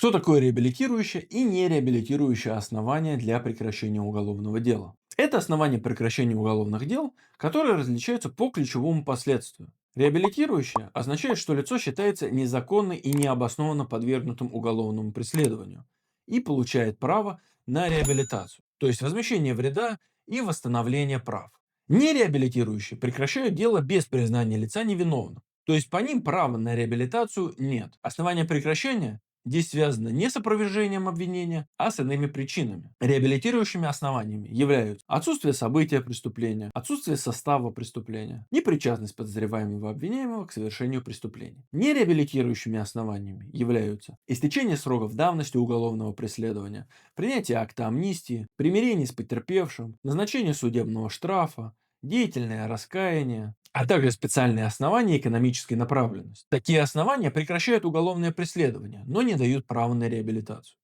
Что такое реабилитирующее и нереабилитирующее основание для прекращения уголовного дела? Это основания прекращения уголовных дел, которые различаются по ключевому последствию. Реабилитирующее означает, что лицо считается незаконно и необоснованно подвергнутым уголовному преследованию и получает право на реабилитацию, то есть возмещение вреда и восстановление прав. Нереабилитирующие прекращают дело без признания лица невиновным, то есть по ним права на реабилитацию нет. Основания прекращения здесь связано не с опровержением обвинения, а с иными причинами. Реабилитирующими основаниями являются отсутствие события преступления, отсутствие состава преступления, непричастность подозреваемого обвиняемого к совершению преступления. Нереабилитирующими основаниями являются истечение сроков давности уголовного преследования, принятие акта амнистии, примирение с потерпевшим, назначение судебного штрафа, деятельное раскаяние, а также специальные основания экономической направленности. Такие основания прекращают уголовное преследование, но не дают права на реабилитацию.